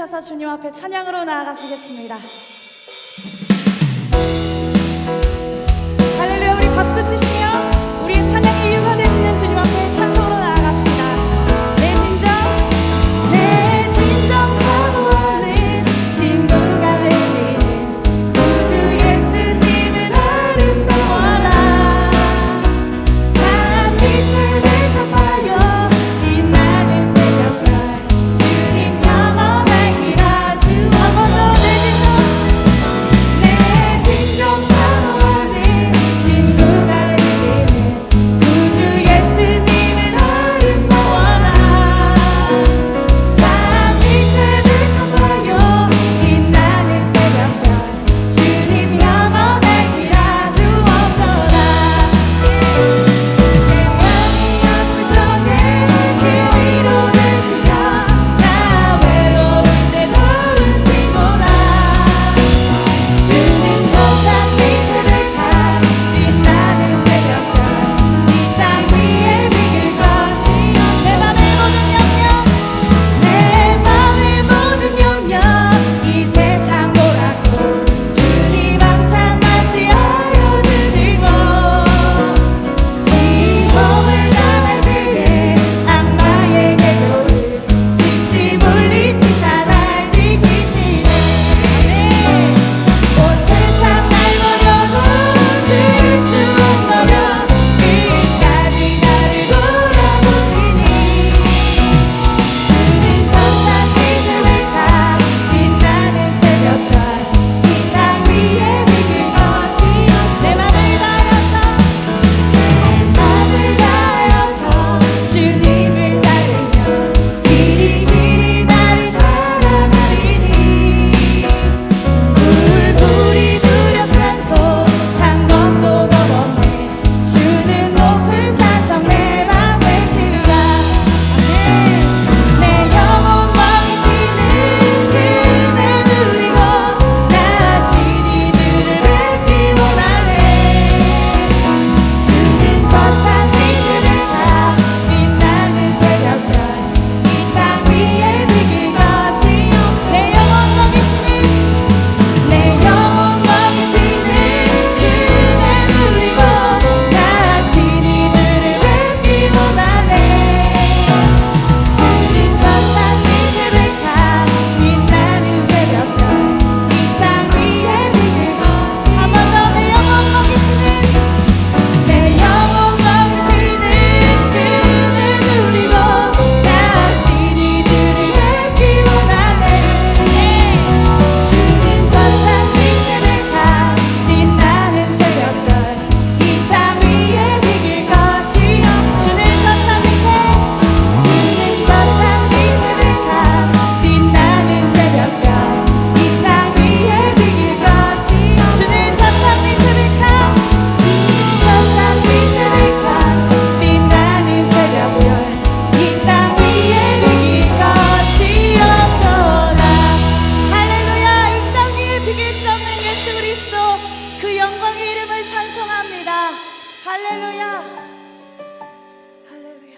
일어나셔서 주님 앞에 찬양으로 나아가시겠습니다. 할렐루야. 우리 박수 치시며 우리의 찬양의 이유가 되시는 주님 앞에 찬송으로 나아갑시다. 내 진정 사모하는 친구가 되시는 구주 예수님은 아름다워라. 산 밑을 갚아요 빛나는 새벽별 주님 영원할 기라. 주 한 번 더 내 진정 사모하는 친구가 되시는 구주 예수님은 아름다워라. 산 밑을 갚아요 빛나는 새벽별 주님 영원할 기라. 주 없더라. 그 위로 되시며 나 외로울 때 도운 친구라. 주님 저산 밑을 가 빛나는 새벽별 이 땅 위에 비길 것이요. 내 맘의 모든 영역 이 세상 보라고 주님 항상 맞이하여 주시고 시험을 당할 때에 악마에게 돌을 즉시 물리치사 날 지키시네. 온 세상 날 버려도 주의 수원 버려 끝까지 나를 돌아보시니 주님 저산 밑을 가 빛나는 새벽별 이 땅 위에 비길 것이요. 내 맘을 다하여서 주님을 따르며 길이 나를 사랑하리니 불이 두렵지 않고 창검도 넘었네. 주는 높은 산성 내 맘 되시리라. 내 영혼 먹이시는 그대 누리고 나 친히 주를 뵙기 원하네. 주님 저산 밑을 가 빛나는 새벽별 이 땅 위에 비길 것이요. 내 영혼 먹이시는 그대 누리고 나 친히 주를 뵙기 원하네. 주님 저산 밑을 가 빛나는 새벽별 이 땅 위에 비길 것이요. 한 번 더 내 영혼 먹이시는 그대 누리고 나 친히 주를 뵙기 원하네. 주님 저산 밑을 가 빛나는 새벽별 이 땅 위에 비길 것이요. 주님 저산 밑을 가 빛나는 새벽별 이 땅 위에 비길 것이요. 주님 저산 밑을 가 빛나는 새벽별 이 땅 위에 비길 것이었더라. 할렐루야. 이 땅 위에 비길 수 없는 예수 그리스도 그 영광의 이름을 찬송합니다. 할렐루야. 할렐루야.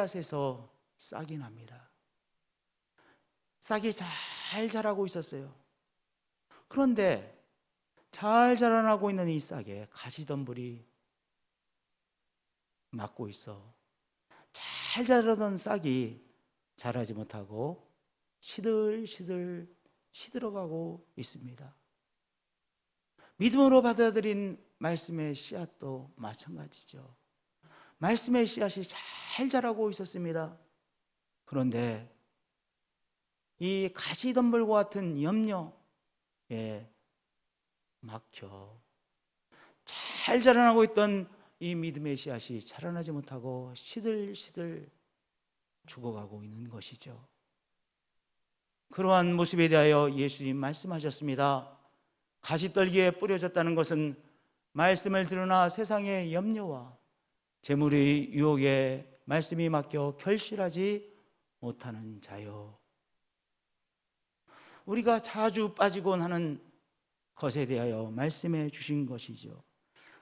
씨앗에서 싹이 납니다. 싹이 잘 자라고 있었어요. 그런데 잘 자라나고 있는 이 싹에 가시덤불이 막고 있어 잘 자라던 싹이 자라지 못하고 시들시들 시들어가고 있습니다. 믿음으로 받아들인 말씀의 씨앗도 마찬가지죠. 말씀의 씨앗이 잘 자라고 있었습니다. 그런데 이 가시덤불과 같은 염려에 막혀 잘 자라나고 있던 이 믿음의 씨앗이 자라나지 못하고 시들시들 죽어가고 있는 것이죠. 그러한 모습에 대하여 예수님 말씀하셨습니다. 가시떨기에 뿌려졌다는 것은 말씀을 들으나 세상의 염려와 재물의 유혹에 말씀이 막혀 결실하지 못하는 자요. 우리가 자주 빠지곤 하는 것에 대하여 말씀해 주신 것이죠.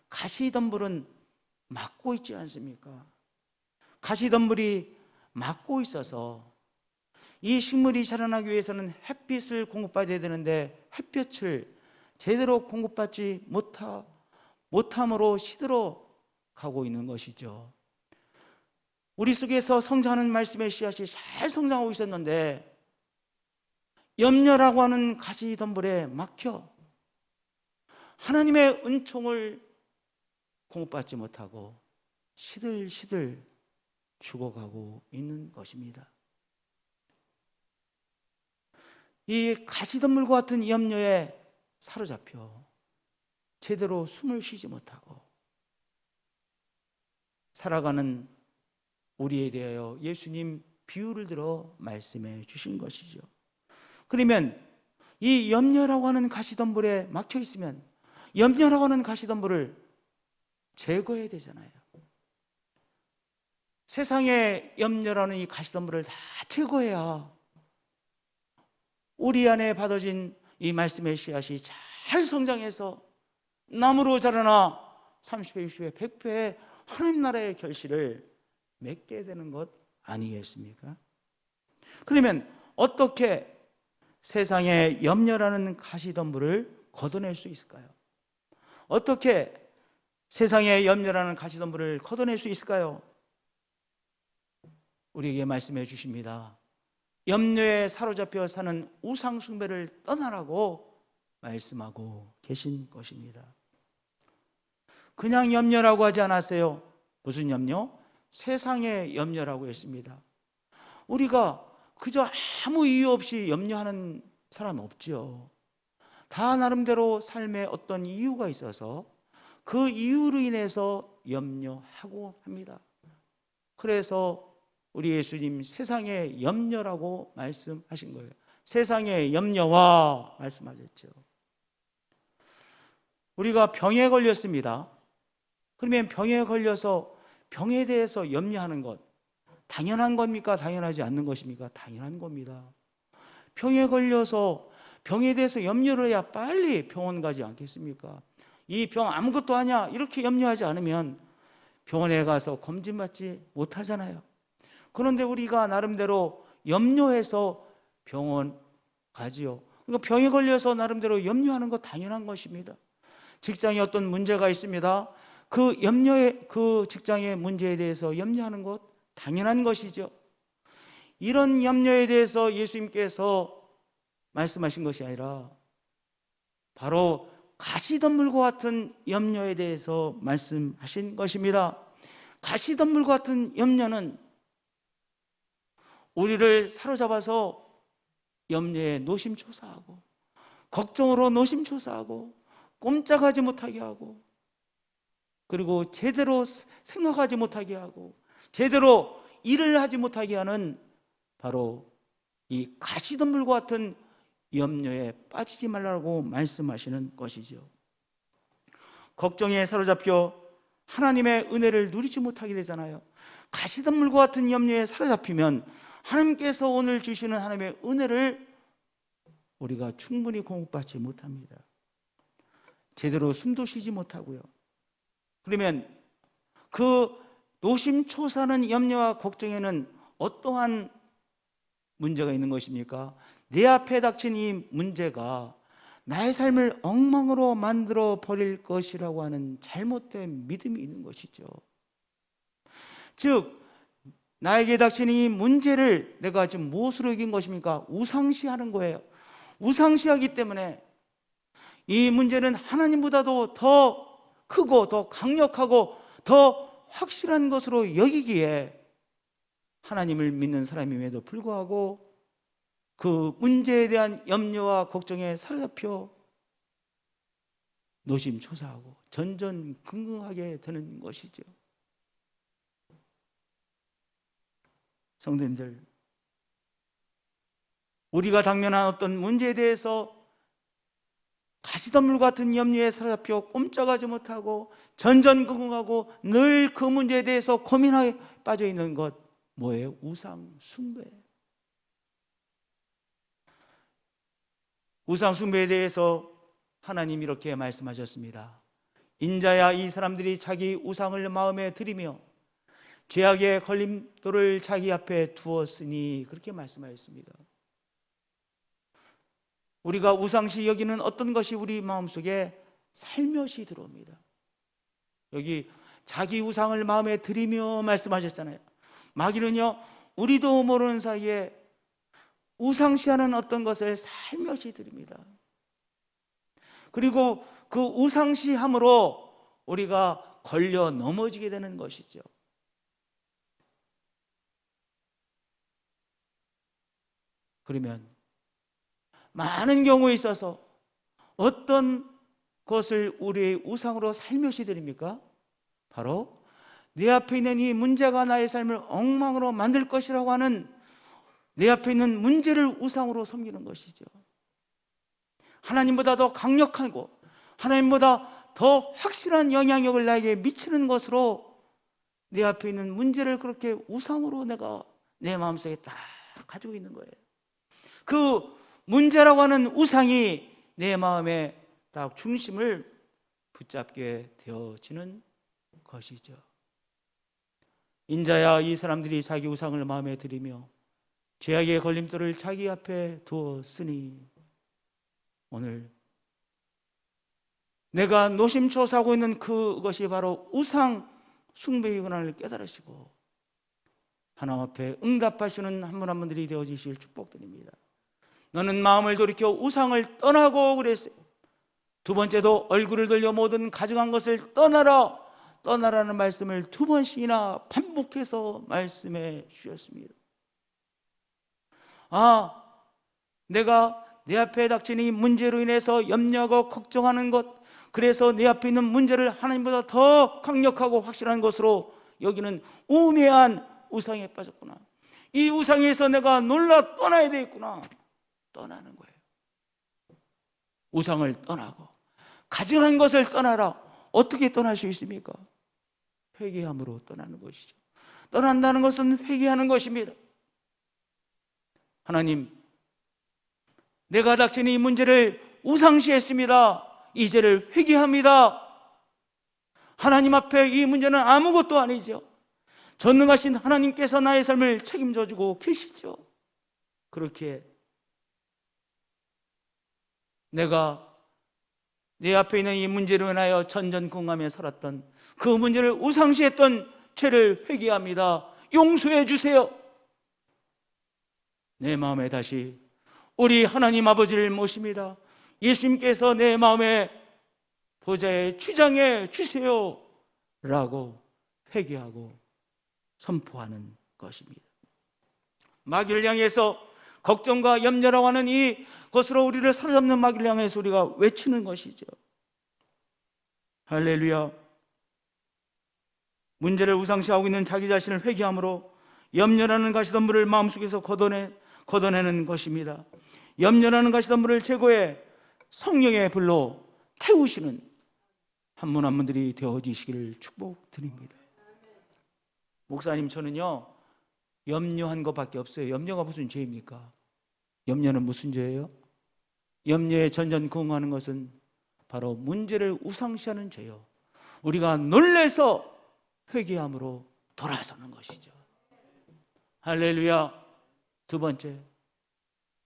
가시덤불은 막고 있지 않습니까? 가시덤불이 막고 있어서 이 식물이 자라나기 위해서는 햇빛을 공급받아야 되는데 햇볕을 제대로 공급받지 못함으로 시들어 가고 있는 것이죠. 우리 속에서 성장하는 말씀의 씨앗이 잘 성장하고 있었는데 염려라고 하는 가시덤불에 막혀 하나님의 은총을 공급받지 못하고 시들시들 죽어가고 있는 것입니다. 이 가시덤불과 같은 염려에 사로잡혀 제대로 숨을 쉬지 못하고 살아가는 우리에 대하여 예수님 비유를 들어 말씀해 주신 것이죠. 그러면 이 염려라고 하는 가시덤불에 막혀 있으면 염려라고 하는 가시덤불을 제거해야 되잖아요. 세상의 염려라는 이 가시덤불을 다 제거해야 우리 안에 받아진 이 말씀의 씨앗이 잘 성장해서 나무로 자라나 30배, 60배, 100배의 하나님 나라의 결실을 맺게 되는 것 아니겠습니까? 그러면 어떻게 세상의 염려라는 가시덤불을 걷어낼 수 있을까요? 어떻게 세상의 염려라는 가시덤불을 걷어낼 수 있을까요? 우리에게 말씀해 주십니다. 염려에 사로잡혀 사는 우상 숭배를 떠나라고 말씀하고 계신 것입니다. 그냥 염려라고 하지 않았어요. 무슨 염려? 세상의 염려라고 했습니다. 우리가 그저 아무 이유 없이 염려하는 사람 없죠. 다 나름대로 삶에 어떤 이유가 있어서 그 이유로 인해서 염려하고 합니다. 그래서 우리 예수님 세상의 염려라고 말씀하신 거예요. 세상의 염려와 말씀하셨죠. 우리가 병에 걸렸습니다. 그러면 병에 걸려서 병에 대해서 염려하는 것 당연한 겁니까? 당연하지 않는 것입니까? 당연한 겁니다. 병에 걸려서 병에 대해서 염려를 해야 빨리 병원 가지 않겠습니까? 이 병 아무것도 아니야 이렇게 염려하지 않으면 병원에 가서 검진받지 못하잖아요. 그런데 우리가 나름대로 염려해서 병원 가지요. 그러니까 병에 걸려서 나름대로 염려하는 것 당연한 것입니다. 직장에 어떤 문제가 있습니다. 그 직장의 문제에 대해서 염려하는 것 당연한 것이죠. 이런 염려에 대해서 예수님께서 말씀하신 것이 아니라 바로 가시덤불과 같은 염려에 대해서 말씀하신 것입니다. 가시덤불과 같은 염려는 우리를 사로잡아서 염려에 노심초사하고 걱정으로 노심초사하고 꼼짝하지 못하게 하고 그리고 제대로 생각하지 못하게 하고 제대로 일을 하지 못하게 하는 바로 이 가시덤불과 같은 염려에 빠지지 말라고 말씀하시는 것이죠. 걱정에 사로잡혀 하나님의 은혜를 누리지 못하게 되잖아요. 가시덤불과 같은 염려에 사로잡히면 하나님께서 오늘 주시는 하나님의 은혜를 우리가 충분히 공급받지 못합니다. 제대로 숨도 쉬지 못하고요. 그러면 그 노심초사하는 염려와 걱정에는 어떠한 문제가 있는 것입니까? 내 앞에 닥친 이 문제가 나의 삶을 엉망으로 만들어 버릴 것이라고 하는 잘못된 믿음이 있는 것이죠. 즉 나에게 닥친 이 문제를 내가 지금 무엇으로 이긴 것입니까? 우상시하는 거예요. 우상시하기 때문에 이 문제는 하나님보다도 더 크고 더 강력하고 더 확실한 것으로 여기기에 하나님을 믿는 사람임에도 불구하고 그 문제에 대한 염려와 걱정에 사로잡혀 노심초사하고 전전긍긍하게 되는 것이죠. 성도님들, 우리가 당면한 어떤 문제에 대해서 가시덤불 같은 염려에 사로잡혀 꼼짝하지 못하고 전전긍긍하고 늘 그 문제에 대해서 고민하게 빠져 있는 것 뭐예요? 우상 숭배. 우상 숭배에 대해서 하나님 이렇게 말씀하셨습니다. 인자야 이 사람들이 자기 우상을 마음에 들이며 죄악의 걸림돌을 자기 앞에 두었으니 그렇게 말씀하셨습니다. 우리가 우상시 여기는 어떤 것이 우리 마음속에 살며시 들어옵니다. 여기 자기 우상을 마음에 들이며 말씀하셨잖아요. 마귀는요 우리도 모르는 사이에 우상시하는 어떤 것을 살며시 드립니다. 그리고 그 우상시함으로 우리가 걸려 넘어지게 되는 것이죠. 그러면 많은 경우에 있어서 어떤 것을 우리의 우상으로 살며시 드립니까? 바로 내 앞에 있는 이 문제가 나의 삶을 엉망으로 만들 것이라고 하는 내 앞에 있는 문제를 우상으로 섬기는 것이죠. 하나님보다 더 강력하고 하나님보다 더 확실한 영향력을 나에게 미치는 것으로 내 앞에 있는 문제를 그렇게 우상으로 내가 내 마음속에 딱 가지고 있는 거예요. 그 문제라고 하는 우상이 내 마음의 딱 중심을 붙잡게 되어지는 것이죠. 인자야 이 사람들이 자기 우상을 마음에 들이며 죄악의 걸림돌을 자기 앞에 두었으니 오늘 내가 노심초사하고 있는 그것이 바로 우상 숭배이구나를 깨달으시고 하나님 앞에 응답하시는 한 분 한 분들이 되어지실 축복드립니다. 너는 마음을 돌이켜 우상을 떠나고 그랬어요. 두 번째도 얼굴을 돌려 모든 가증한 것을 떠나라, 떠나라는 말씀을 두 번씩이나 반복해서 말씀해 주셨습니다. 내가 내 앞에 닥친 이 문제로 인해서 염려하고 걱정하는 것, 그래서 내 앞에 있는 문제를 하나님보다 더 강력하고 확실한 것으로 여기는 우매한 우상에 빠졌구나. 이 우상에서 내가 놀라 떠나야 되겠구나. 떠나는 거예요. 우상을 떠나고 가증한 것을 떠나라. 어떻게 떠날 수 있습니까? 회개함으로 떠나는 것이죠. 떠난다는 것은 회개하는 것입니다. 하나님, 내가 닥친 이 문제를 우상시했습니다. 이 죄를 회개합니다. 하나님 앞에 이 문제는 아무것도 아니죠. 전능하신 하나님께서 나의 삶을 책임져 주고 계시죠. 그렇게 내가 내 앞에 있는 이 문제로 인하여 전전긍긍하며 살았던 그 문제를 우상시했던 죄를 회개합니다. 용서해 주세요. 내 마음에 다시 우리 하나님 아버지를 모십니다. 예수님께서 내 마음에 보좌에 취장해 주세요 라고 회개하고 선포하는 것입니다. 마귀를 향해서 걱정과 염려라고 하는 이 것으로 우리를 사로잡는 마귀를 향해서 우리가 외치는 것이죠. 할렐루야. 문제를 우상시하고 있는 자기 자신을 회개함으로 염려라는 가시덤불을 마음속에서 걷어내는 것입니다. 염려라는 가시덤불을 제거해 성령의 불로 태우시는 한 분 한 분들이 되어지시기를 축복드립니다. 목사님, 저는요 염려한 것밖에 없어요. 염려가 무슨 죄입니까? 염려는 무슨 죄예요? 염려에 전전긍긍하는 것은 바로 문제를 우상시하는 죄요. 우리가 놀래서 회개함으로 돌아서는 것이죠. 할렐루야. 두 번째,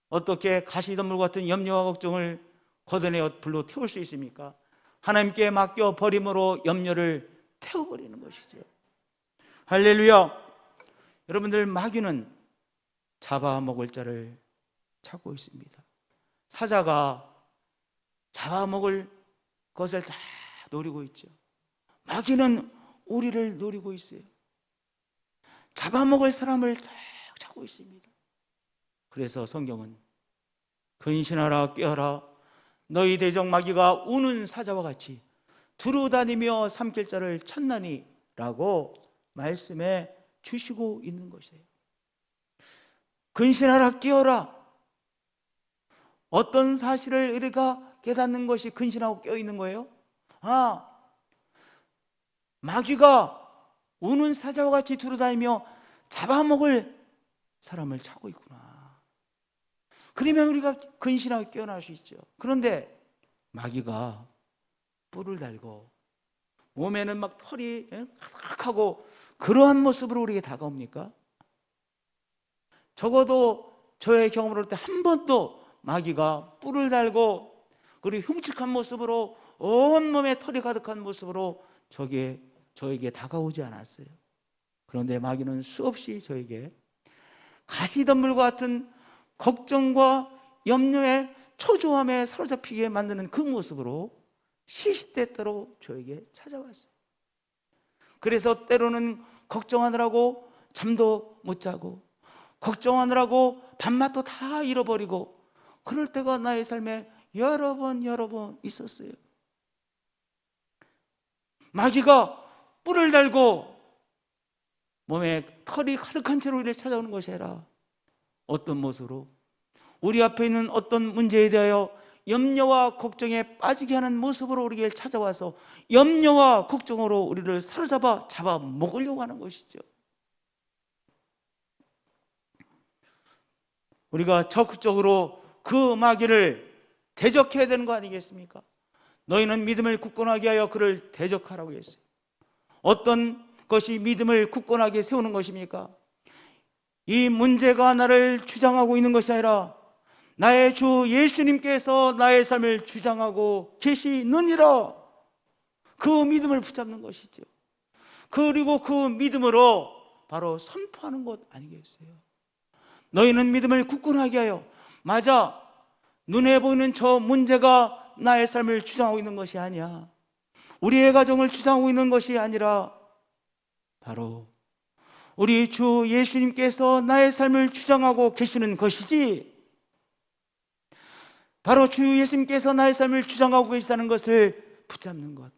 어떻게 가시덤불 같은 염려와 걱정을 걷어내어 불로 태울 수 있습니까? 하나님께 맡겨 버림으로 염려를 태워버리는 것이죠. 할렐루야. 여러분들, 마귀는 잡아먹을 자를 찾고 있습니다. 사자가 잡아먹을 것을 다 노리고 있죠. 마귀는 우리를 노리고 있어요. 잡아먹을 사람을 다 찾고 있습니다. 그래서 성경은 근신하라 깨어라, 너희 대적 마귀가 우는 사자와 같이 두루다니며 삼킬 자를 찾나니 라고 말씀해 주시고 있는 것이에요. 근신하라 깨어라. 어떤 사실을 우리가 깨닫는 것이 근신하고 깨어있는 거예요? 마귀가 우는 사자와 같이 두루다니며 잡아먹을 사람을 찾고 있구나. 그러면 우리가 근신하고 깨어날 수 있죠. 그런데 마귀가 뿔을 달고 몸에는 막 털이 가득하고 그러한 모습으로 우리에게 다가옵니까? 적어도 저의 경험을 할 때 한 번도 마귀가 뿔을 달고 그리고 흉측한 모습으로 온몸에 털이 가득한 모습으로 저에게 다가오지 않았어요. 그런데 마귀는 수없이 저에게 가시덤불과 같은 걱정과 염려에 초조함에 사로잡히게 만드는 그 모습으로 시시때때로 저에게 찾아왔어요. 그래서 때로는 걱정하느라고 잠도 못 자고 걱정하느라고 밤낮도 다 잃어버리고 그럴 때가 나의 삶에 여러 번 있었어요. 마귀가 뿔을 달고 몸에 털이 가득한 채로 우리를 찾아오는 것이 아니라 어떤 모습으로 우리 앞에 있는 어떤 문제에 대하여 염려와 걱정에 빠지게 하는 모습으로 우리에게 찾아와서 염려와 걱정으로 우리를 잡아먹으려고 하는 것이죠. 우리가 적극적으로 그 마귀를 대적해야 되는 거 아니겠습니까? 너희는 믿음을 굳건하게 하여 그를 대적하라고 했어요. 어떤 것이 믿음을 굳건하게 세우는 것입니까? 이 문제가 나를 주장하고 있는 것이 아니라 나의 주 예수님께서 나의 삶을 주장하고 계시느니라. 그 믿음을 붙잡는 것이죠. 그리고 그 믿음으로 바로 선포하는 것 아니겠어요? 너희는 믿음을 굳건하게 하여, 맞아, 눈에 보이는 저 문제가 나의 삶을 주장하고 있는 것이 아니야. 우리의 가정을 주장하고 있는 것이 아니라 바로 우리 주 예수님께서 나의 삶을 주장하고 계시는 것이지, 바로 주 예수님께서 나의 삶을 주장하고 계시다는 것을 붙잡는 것,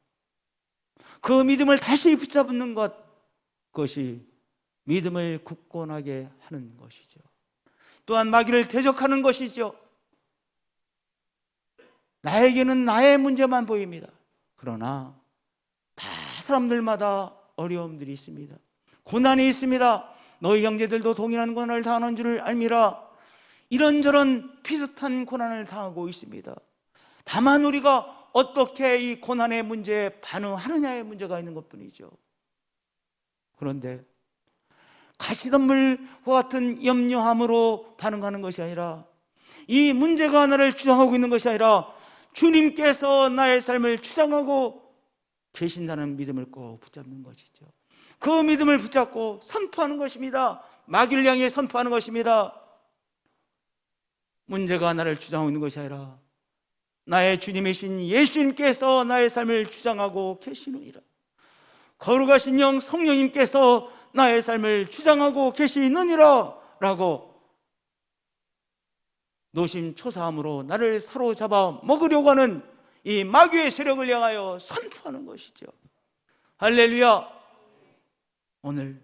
그 믿음을 다시 붙잡는 것, 그것이 믿음을 굳건하게 하는 것이죠. 또한 마귀를 대적하는 것이죠. 나에게는 나의 문제만 보입니다. 그러나 다 사람들마다 어려움들이 있습니다. 고난이 있습니다. 너희 형제들도 동일한 고난을 당하는 줄을 알미라. 이런저런 비슷한 고난을 당하고 있습니다. 다만 우리가 어떻게 이 고난의 문제에 반응하느냐의 문제가 있는 것뿐이죠. 그런데 가시덤불과 같은 염려함으로 반응하는 것이 아니라, 이 문제가 나를 주장하고 있는 것이 아니라 주님께서 나의 삶을 주장하고 계신다는 믿음을 꼭 붙잡는 것이죠. 그 믿음을 붙잡고 선포하는 것입니다. 마귀를 향해 선포하는 것입니다. 문제가 나를 주장하고 있는 것이 아니라 나의 주님이신 예수님께서 나의 삶을 주장하고 계시느니라. 거룩하신 영 성령님께서 나의 삶을 주장하고 계시느니라 라고 노심초사함으로 나를 사로잡아 먹으려고 하는 이 마귀의 세력을 향하여 선포하는 것이죠. 할렐루야. 오늘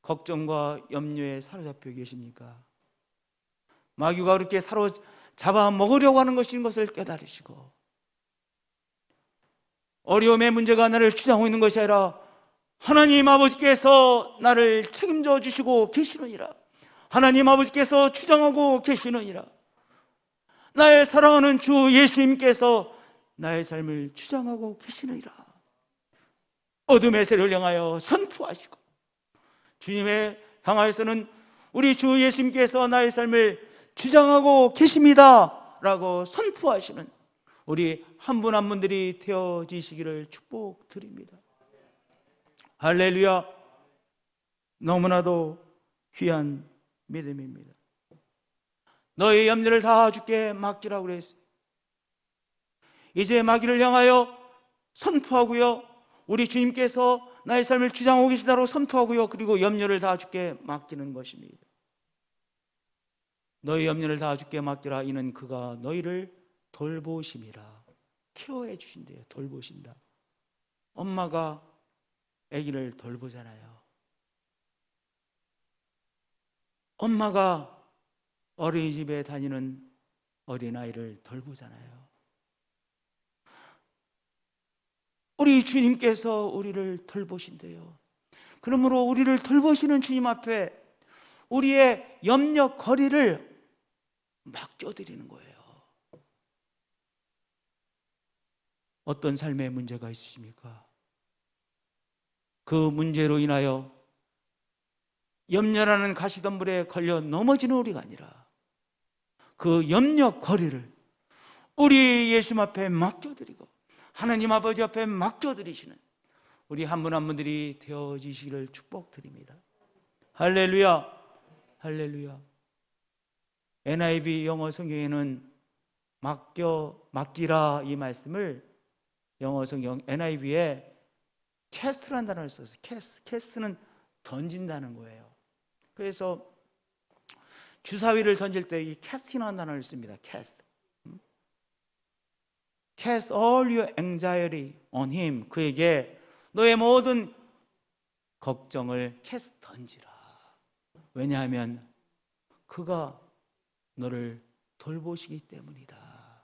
걱정과 염려에 사로잡혀 계십니까? 마귀가 그렇게 사로잡아 먹으려고 하는 것인 것을 깨달으시고, 어려움의 문제가 나를 주장하고 있는 것이 아니라 하나님 아버지께서 나를 책임져 주시고 계시느니라. 하나님 아버지께서 주장하고 계시느니라. 나의 사랑하는 주 예수님께서 나의 삶을 주장하고 계시느니라. 어둠의 세를 향하여 선포하시고, 주님의 향하여서는 우리 주 예수님께서 나의 삶을 주장하고 계십니다 라고 선포하시는 우리 한 분 한 분들이 되어지시기를 축복드립니다. 할렐루야. 너무나도 귀한 믿음입니다. 너의 염려를 다 주께 맡기라고 그랬어요. 이제 마귀를 향하여 선포하고요, 우리 주님께서 나의 삶을 주장하고 계시다고 선포하고요, 그리고 염려를 다 주께 맡기는 것입니다. 너의 염려를 다 주께 맡기라. 이는 그가 너희를 돌보심이라. 케어해 주신대요. 돌보신다. 엄마가 아기를 돌보잖아요. 엄마가 어린이집에 다니는 어린아이를 돌보잖아요. 우리 주님께서 우리를 돌보신대요. 그러므로 우리를 돌보시는 주님 앞에 우리의 염려거리를 맡겨드리는 거예요. 어떤 삶의 문제가 있으십니까? 그 문제로 인하여 염려라는 가시덤불에 걸려 넘어지는 우리가 아니라 그 염려거리를 우리 예수님 앞에 맡겨드리고 하나님 아버지 앞에 맡겨드리시는 우리 한 분 한 분들이 되어지시기를 축복드립니다. 할렐루야. 할렐루야. NIV 영어 성경에는 맡기라 이 말씀을 영어 성경 NIV에 캐스트라는 단어를 썼어요. 캐스트는 던진다는 거예요. 그래서 주사위를 던질 때 이 캐스팅이라는 단어를 씁니다. 캐스트. Cast all your anxiety on him. 그에게 너의 모든 걱정을 캐스트 던지라. 왜냐하면 그가 너를 돌보시기 때문이다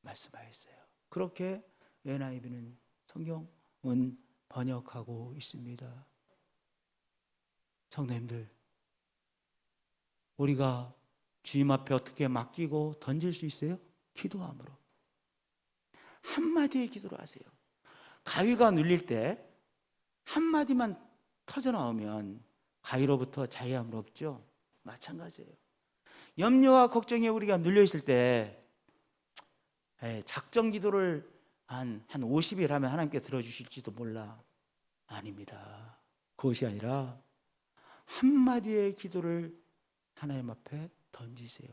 말씀하였어요. 그렇게 NIV는 성경은 번역하고 있습니다. 성도님들, 우리가 주님 앞에 어떻게 맡기고 던질 수 있어요? 기도함으로. 한마디의 기도로 하세요. 가위가 눌릴 때 한마디만 터져나오면 가위로부터 자유함은 없죠. 마찬가지예요. 염려와 걱정에 우리가 눌려있을 때 작정 기도를 한 50일 하면 하나님께 들어주실지도 몰라. 아닙니다. 그것이 아니라 한마디의 기도를 하나님 앞에 던지세요.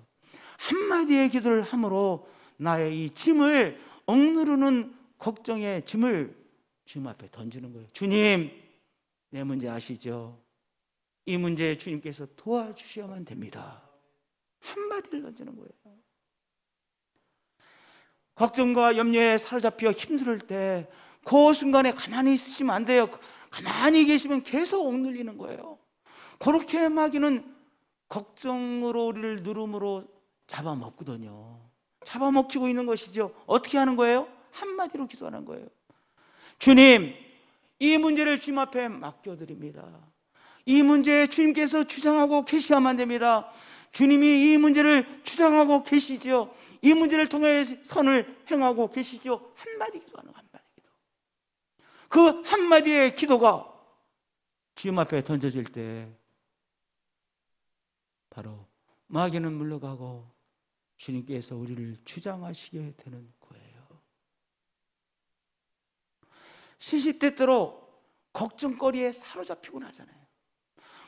한마디의 기도를 함으로 나의 이 짐을 억누르는 걱정의 짐을 주님 앞에 던지는 거예요. 주님, 내 문제 아시죠? 이 문제에 주님께서 도와주셔야만 됩니다. 한마디를 던지는 거예요. 걱정과 염려에 사로잡혀 힘들 때 그 순간에 가만히 있으시면 안 돼요. 가만히 계시면 계속 억눌리는 거예요. 그렇게 마귀는 걱정으로 우리를 누름으로 잡아먹거든요. 잡아먹히고 있는 것이죠. 어떻게 하는 거예요? 한마디로 기도하는 거예요. 주님, 이 문제를 주님 앞에 맡겨드립니다. 이 문제에 주님께서 주장하고 계셔야만 됩니다. 주님이 이 문제를 주장하고 계시죠. 이 문제를 통해 선을 행하고 계시죠. 한마디 기도하는 거, 한마디 기도. 그 한마디의 기도가 주님 앞에 던져질 때 바로 마귀는 물러가고 주님께서 우리를 주장하시게 되는 거예요. 시시때때로 걱정거리에 사로잡히곤 하잖아요.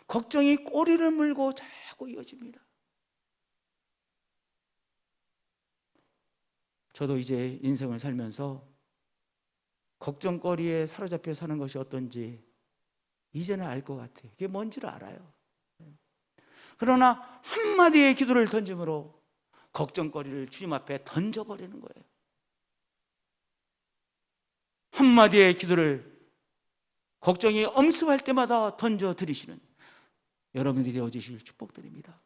걱정이 꼬리를 물고 자꾸 이어집니다. 저도 이제 인생을 살면서 걱정거리에 사로잡혀 사는 것이 어떤지 이제는 알 것 같아요. 그게 뭔지를 알아요. 그러나 한마디의 기도를 던짐으로 걱정거리를 주님 앞에 던져버리는 거예요. 한마디의 기도를 걱정이 엄습할 때마다 던져드리시는 여러분들이 되어주실 축복드립니다.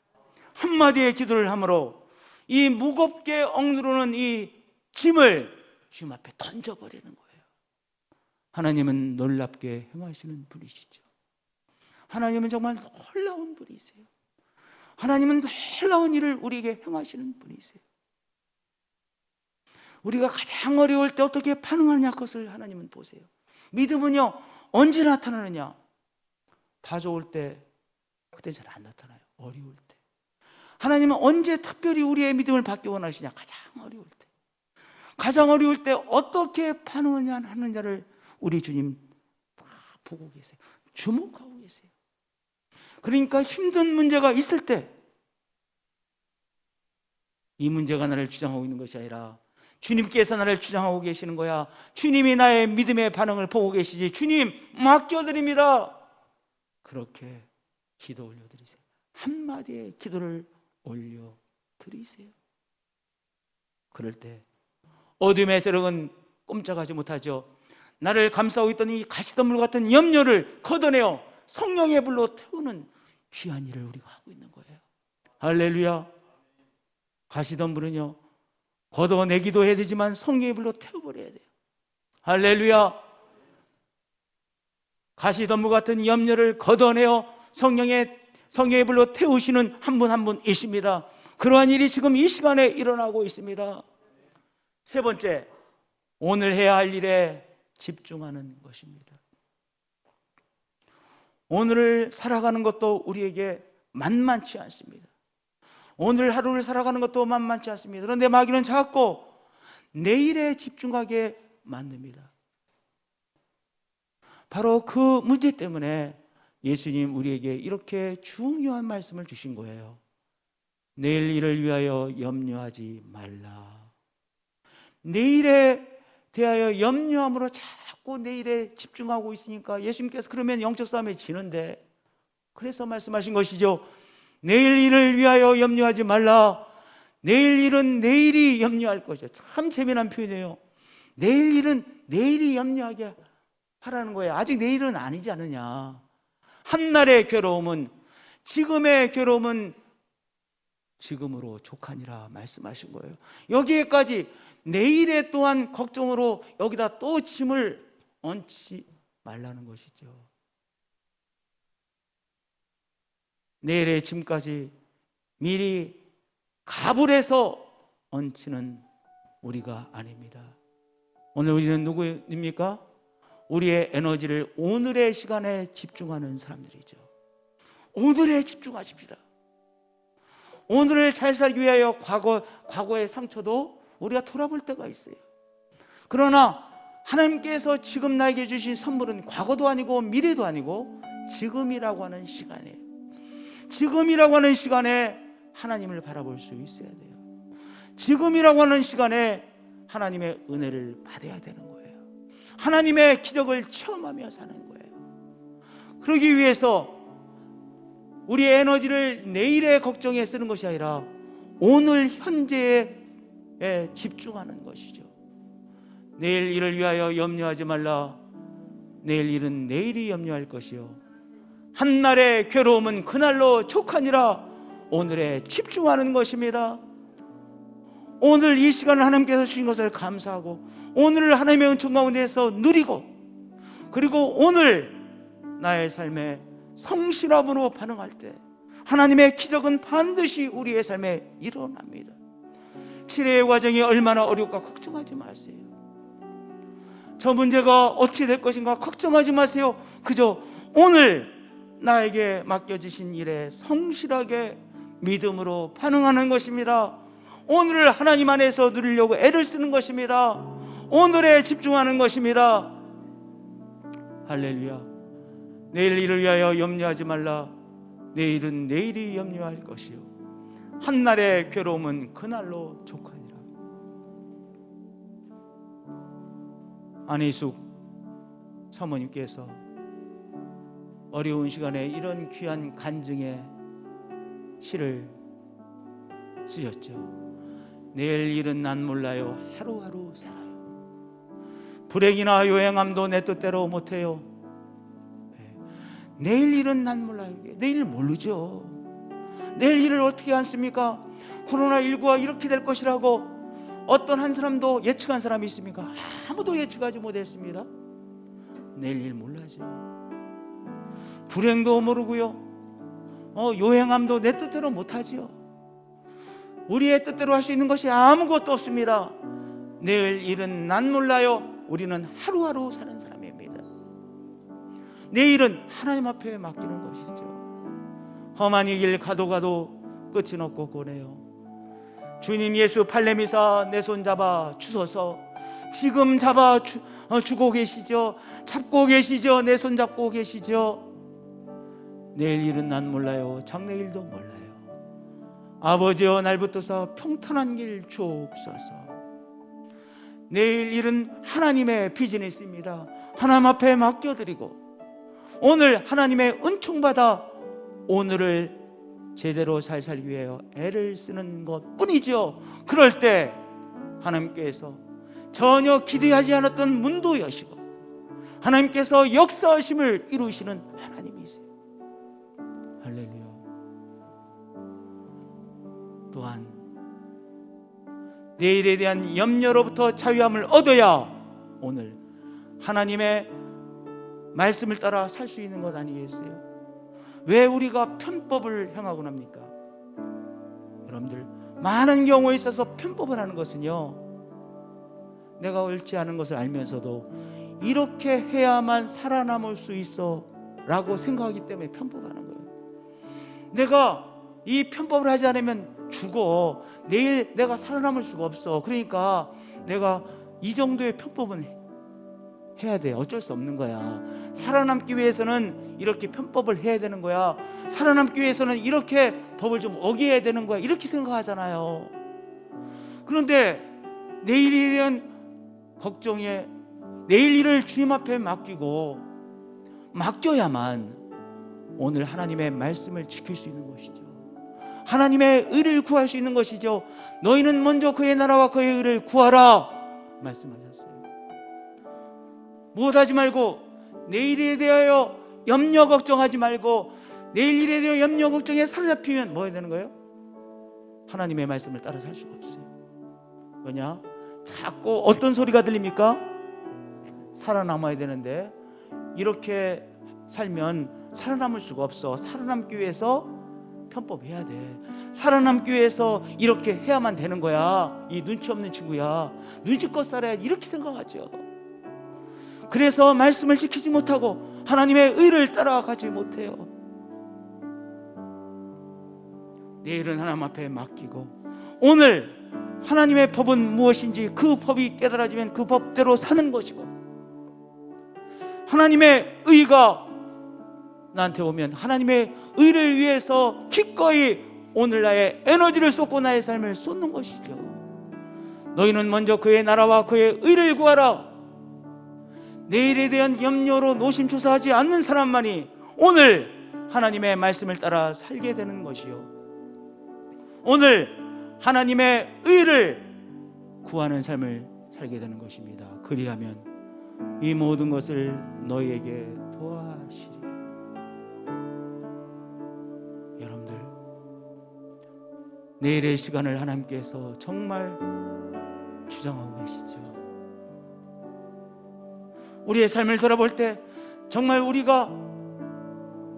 한마디의 기도를 함으로 이 무겁게 억누르는 이 짐을 주님 앞에 던져버리는 거예요. 하나님은 놀랍게 행하시는 분이시죠. 하나님은 정말 놀라운 분이세요. 하나님은 놀라운 일을 우리에게 행하시는 분이세요. 우리가 가장 어려울 때 어떻게 반응하느냐 것을 하나님은 보세요. 믿음은요, 언제 나타나느냐? 다 좋을 때, 그때 잘 안 나타나요. 어려울 때. 하나님은 언제 특별히 우리의 믿음을 받기 원하시냐? 가장 어려울 때. 가장 어려울 때 어떻게 반응하느냐를 우리 주님 다 보고 계세요. 주목하고 계세요. 그러니까 힘든 문제가 있을 때 이 문제가 나를 주장하고 있는 것이 아니라 주님께서 나를 주장하고 계시는 거야. 주님이 나의 믿음의 반응을 보고 계시지. 주님 맡겨드립니다. 그렇게 기도 올려드리세요. 한마디의 기도를 올려드리세요. 그럴 때 어둠의 세력은 꼼짝하지 못하죠. 나를 감싸고 있던 이 가시덤불 같은 염려를 걷어내어 성령의 불로 태우는 귀한 일을 우리가 하고 있는 거예요. 할렐루야. 가시덤불은요, 걷어내기도 해야 되지만 성령의 불로 태워버려야 돼요. 할렐루야. 가시덤불 같은 염려를 걷어내어 성령의 불로 태우시는 한 분 한 분이십니다. 그러한 일이 지금 이 시간에 일어나고 있습니다. 세 번째, 오늘 해야 할 일에 집중하는 것입니다. 오늘을 살아가는 것도 우리에게 만만치 않습니다. 오늘 하루를 살아가는 것도 만만치 않습니다. 그런데 마귀는 자꾸 내일에 집중하게 만듭니다. 바로 그 문제 때문에 예수님 우리에게 이렇게 중요한 말씀을 주신 거예요. 내일 일을 위하여 염려하지 말라. 내일에 대하여 염려함으로 자꾸 내일에 집중하고 있으니까 예수님께서 그러면 영적 싸움에 지는데, 그래서 말씀하신 것이죠. 내일 일을 위하여 염려하지 말라. 내일 일은 내일이 염려할 것이야. 참 재미난 표현이에요. 내일 일은 내일이 염려하게 하라는 거예요. 아직 내일은 아니지 않느냐. 한날의 괴로움은, 지금의 괴로움은 지금으로 족하니라 말씀하신 거예요. 여기에까지 내일에 또한 걱정으로 여기다 또 짐을 얹지 말라는 것이죠. 내일의 짐까지 미리 가불해서 얹히는 우리가 아닙니다. 오늘 우리는 누구입니까? 우리의 에너지를 오늘의 시간에 집중하는 사람들이죠. 오늘에 집중하십시다. 오늘을 잘 살기 위하여 과거의 상처도 우리가 돌아볼 때가 있어요. 그러나 하나님께서 지금 나에게 주신 선물은 과거도 아니고 미래도 아니고 지금이라고 하는 시간이에요. 지금이라고 하는 시간에 하나님을 바라볼 수 있어야 돼요. 지금이라고 하는 시간에 하나님의 은혜를 받아야 되는 거예요. 하나님의 기적을 체험하며 사는 거예요. 그러기 위해서 우리의 에너지를 내일의 걱정에 쓰는 것이 아니라 오늘 현재에 집중하는 것이죠. 내일 일을 위하여 염려하지 말라. 내일 일은 내일이 염려할 것이요 한날의 괴로움은 그날로 족하니라. 오늘에 집중하는 것입니다. 오늘 이 시간을 하나님께서 주신 것을 감사하고 오늘을 하나님의 은총 가운데서 누리고, 그리고 오늘 나의 삶에 성실함으로 반응할 때 하나님의 기적은 반드시 우리의 삶에 일어납니다. 치료의 과정이 얼마나 어려울까 걱정하지 마세요. 저 문제가 어떻게 될 것인가 걱정하지 마세요. 그저 오늘 나에게 맡겨주신 일에 성실하게 믿음으로 반응하는 것입니다. 오늘을 하나님 안에서 누리려고 애를 쓰는 것입니다. 오늘에 집중하는 것입니다. 할렐루야. 내일 일을 위하여 염려하지 말라. 내일은 내일이 염려할 것이요 한날의 괴로움은 그날로 족하니라. 안희숙 사모님께서 어려운 시간에 이런 귀한 간증의 시를 쓰셨죠. 내일 일은 난 몰라요. 하루하루 살아요. 불행이나 요행함도 내 뜻대로 못해요. 내일 일은 난 몰라요. 내일 모르죠. 내일 일을 어떻게 않습니까? 코로나19가 이렇게 될 것이라고 어떤 한 사람도 예측한 사람이 있습니까? 아무도 예측하지 못했습니다. 내일 일 몰라죠. 불행도 모르고요, 요행함도 내 뜻대로 못하지요. 우리의 뜻대로 할 수 있는 것이 아무것도 없습니다. 내일 일은 난 몰라요. 우리는 하루하루 사는 사람입니다. 내일은 하나님 앞에 맡기는 것이죠. 험한 이 길 가도 끝은 없고 고네요. 주님 예수 팔레미사 내 손 잡아 주소서. 지금 잡아 주고 계시죠. 잡고 계시죠. 내 손 잡고 계시죠. 내일 일은 난 몰라요. 장래일도 몰라요. 아버지여 날 붙드사 평탄한 길 주옵소서. 내일 일은 하나님의 비즈니스입니다. 하나님 앞에 맡겨드리고 오늘 하나님의 은총받아 오늘을 제대로 잘 살기 위해 애를 쓰는 것 뿐이죠. 그럴 때 하나님께서 전혀 기대하지 않았던 문도 여시고 하나님께서 역사하심을 이루시는 하나님이세요. 할렐루야. 또한 내일에 대한 염려로부터 자유함을 얻어야 오늘 하나님의 말씀을 따라 살 수 있는 것 아니겠어요? 왜 우리가 편법을 행하곤 합니까? 여러분들, 많은 경우에 있어서 편법을 하는 것은요, 내가 옳지 않은 것을 알면서도 이렇게 해야만 살아남을 수 있어 라고 생각하기 때문에 편법하는 거예요. 내가 이 편법을 하지 않으면 죽어. 내일 내가 살아남을 수가 없어. 그러니까 내가 이 정도의 편법은 해야 돼. 어쩔 수 없는 거야. 살아남기 위해서는 이렇게 편법을 해야 되는 거야. 살아남기 위해서는 이렇게 법을 좀 어겨야 되는 거야. 이렇게 생각하잖아요. 그런데 내일에 대한 걱정에 내일 일을 주님 앞에 맡겨야만 오늘 하나님의 말씀을 지킬 수 있는 것이죠. 하나님의 의를 구할 수 있는 것이죠. 너희는 먼저 그의 나라와 그의 의를 구하라 말씀하셨어요. 무엇하지 말고 내일에 대하여 염려 걱정하지 말고 내일 일에 대하여 염려 걱정에 사로잡히면 뭐 해야 되는 거예요? 하나님의 말씀을 따라 살 수가 없어요. 왜냐? 자꾸 어떤 소리가 들립니까? 살아남아야 되는데 이렇게 살면 살아남을 수가 없어. 살아남기 위해서 편법해야 돼. 살아남기 위해서 이렇게 해야만 되는 거야. 이 눈치 없는 친구야. 눈치껏 살아야지. 이렇게 생각하죠. 그래서 말씀을 지키지 못하고 하나님의 의를 따라가지 못해요. 내일은 하나님 앞에 맡기고 오늘 하나님의 법은 무엇인지 그 법이 깨달아지면 그 법대로 사는 것이고 하나님의 의가 나한테 오면 하나님의 의를 위해서 기꺼이 오늘 나의 에너지를 쏟고 나의 삶을 쏟는 것이죠. 너희는 먼저 그의 나라와 그의 의를 구하라. 내일에 대한 염려로 노심초사하지 않는 사람만이 오늘 하나님의 말씀을 따라 살게 되는 것이요, 오늘 하나님의 의를 구하는 삶을 살게 되는 것입니다. 그리하면 이 모든 것을 너희에게 도와주시리. 여러분들, 내일의 시간을 하나님께서 정말 주장하고 계시죠. 우리의 삶을 돌아볼 때 정말 우리가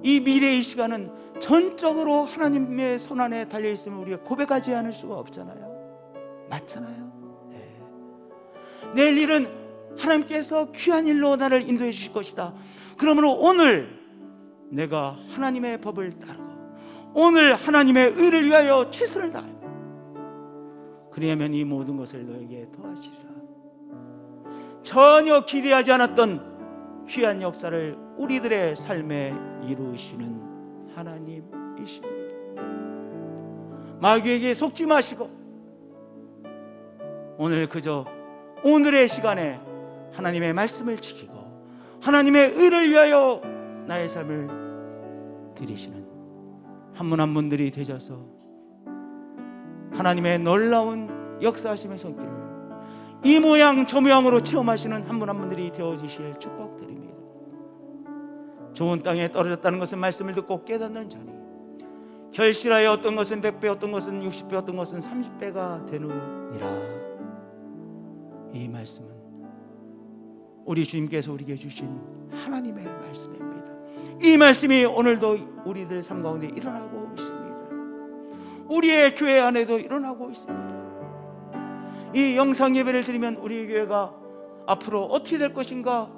이 미래의 시간은 전적으로 하나님의 손안에 달려있으면 우리가 고백하지 않을 수가 없잖아요. 맞잖아요. 네. 내일 일은 하나님께서 귀한 일로 나를 인도해 주실 것이다. 그러므로 오늘 내가 하나님의 법을 따르고 오늘 하나님의 의를 위하여 최선을 다해. 그리하면 이 모든 것을 너에게 도와주리라. 전혀 기대하지 않았던 귀한 역사를 우리들의 삶에 이루시는 하나님이십니다. 마귀에게 속지 마시고 오늘 그저 오늘의 시간에 하나님의 말씀을 지키고 하나님의 의를 위하여 나의 삶을 드리시는 한 분 한 분들이 되셔서 하나님의 놀라운 역사하심의 손길을 이 모양 저 모양으로 체험하시는 한 분 한 분들이 되어주실 축복드립니다. 좋은 땅에 떨어졌다는 것은 말씀을 듣고 깨닫는 자니 결실하여 어떤 것은 100배, 어떤 것은 60배, 어떤 것은 30배가 되느니라. 이 말씀은 우리 주님께서 우리에게 주신 하나님의 말씀입니다. 이 말씀이 오늘도 우리들 삶 가운데 일어나고 있습니다. 우리의 교회 안에도 일어나고 있습니다. 이 영상 예배를 드리면 우리 교회가 앞으로 어떻게 될 것인가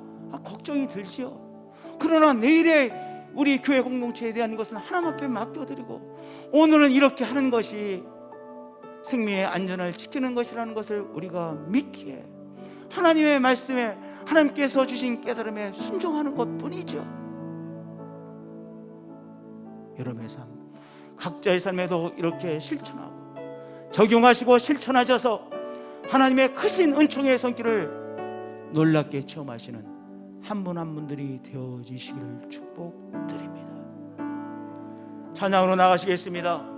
걱정이 들지요. 그러나 내일의 우리 교회 공동체에 대한 것은 하나님 앞에 맡겨드리고 오늘은 이렇게 하는 것이 생명의 안전을 지키는 것이라는 것을 우리가 믿기에 하나님의 말씀에 하나님께서 주신 깨달음에 순종하는 것뿐이죠. 여러분의 삶, 각자의 삶에도 이렇게 실천하고 적용하시고 실천하셔서 하나님의 크신 은총의 손길을 놀랍게 체험하시는 한 분 한 분들이 되어지시기를 축복드립니다. 찬양으로 나가시겠습니다.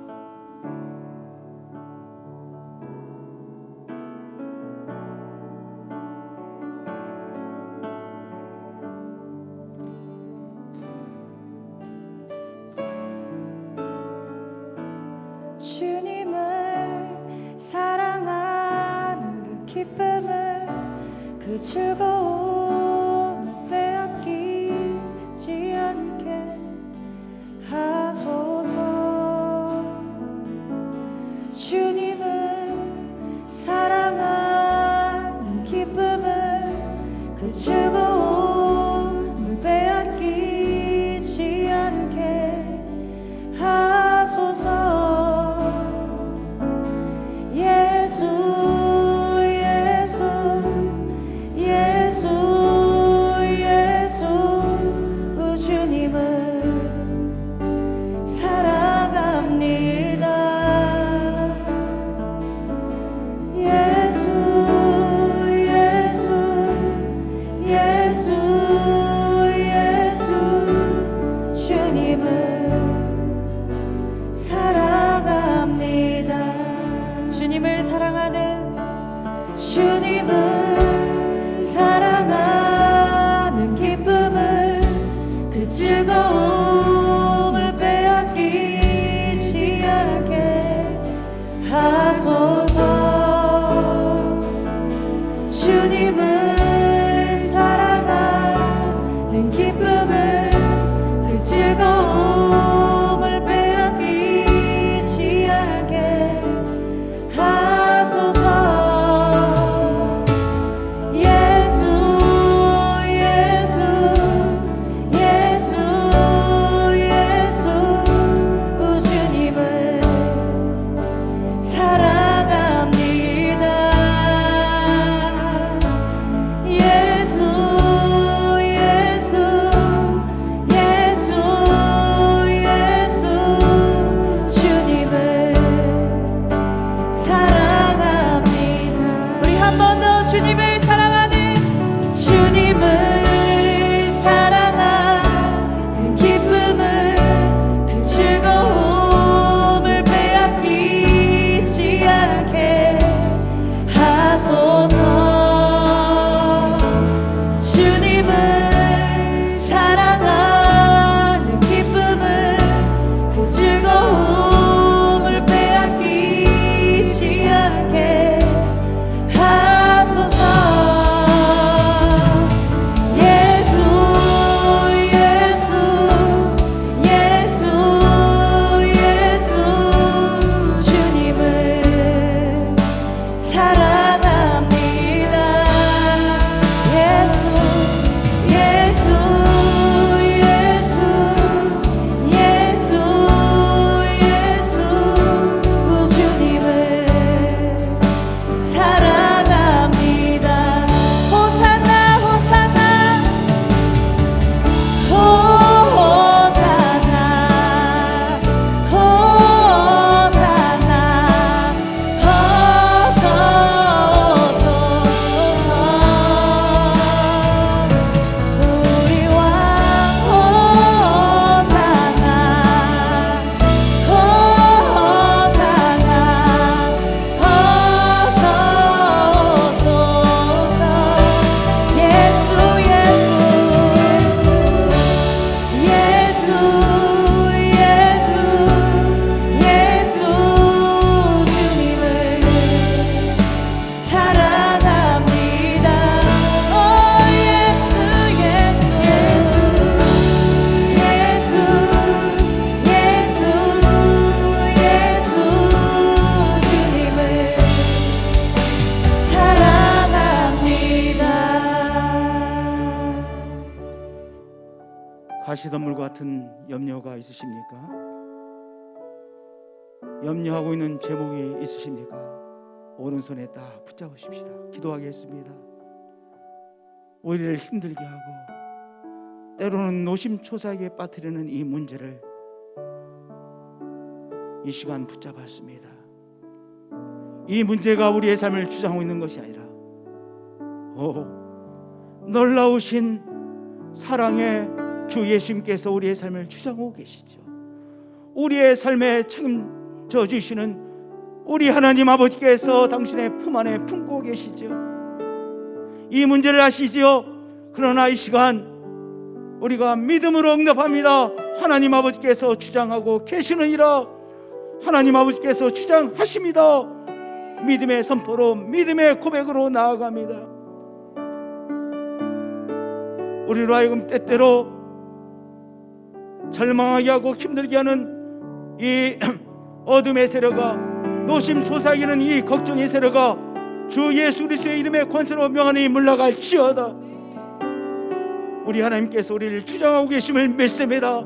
주님을 사랑하는 그 기쁨을 그 즐거움 빼앗기지 않게 하소서. 주님을 사랑하는 기쁨을 그 즐거움을 빼앗기지 않게 하소서. 주님을 사랑하는 기쁨을 그 즐거움을 빼앗기지 않게 하소서. 주님을 사랑하는 기쁨을 그 즐거움을 빼앗기지 않게 하소서. 가시덤불 같은 염려가 있으십니까? 염려하고 있는 제목이 있으십니까? 오른손에 딱 붙잡으십시다. 기도하겠습니다. 우리를 힘들게 하고 때로는 노심초사하게 빠뜨리는 이 문제를 이 시간 붙잡았습니다. 이 문제가 우리의 삶을 주장하고 있는 것이 아니라 놀라우신 사랑의 주 예수님께서 우리의 삶을 주장하고 계시죠. 우리의 삶에 책임져 주시는 우리 하나님 아버지께서 당신의 품 안에 품고 계시죠. 이 문제를 아시지요. 그러나 이 시간 우리가 믿음으로 응답합니다. 하나님 아버지께서 주장하고 계시느니라. 하나님 아버지께서 주장하십니다. 믿음의 선포로, 믿음의 고백으로 나아갑니다. 우리로 하여금 때때로 절망하게 하고 힘들게 하는 이 어둠의 세력과 노심초사하기는 이 걱정의 세력과 주 예수 그리스도의 이름의 권세로 명하니 물러갈지어다. 우리 하나님께서 우리를 주장하고 계심을 믿습니다.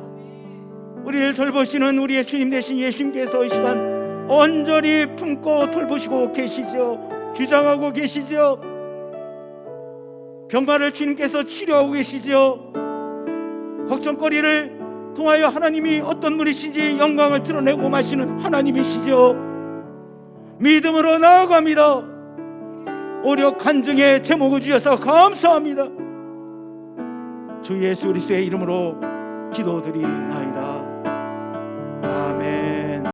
우리를 돌보시는 우리의 주님 되신 예수님께서 이 시간 온전히 품고 돌보시고 계시죠. 주장하고 계시죠. 병마를 주님께서 치료하고 계시죠. 걱정거리를 통하여 하나님이 어떤 분이신지 영광을 드러내고 마시는 하나님이시죠. 믿음으로 나아갑니다. 오력 간증의 제목을 주셔서 감사합니다. 주 예수 그리스도의 이름으로 기도드리나이다. 아멘.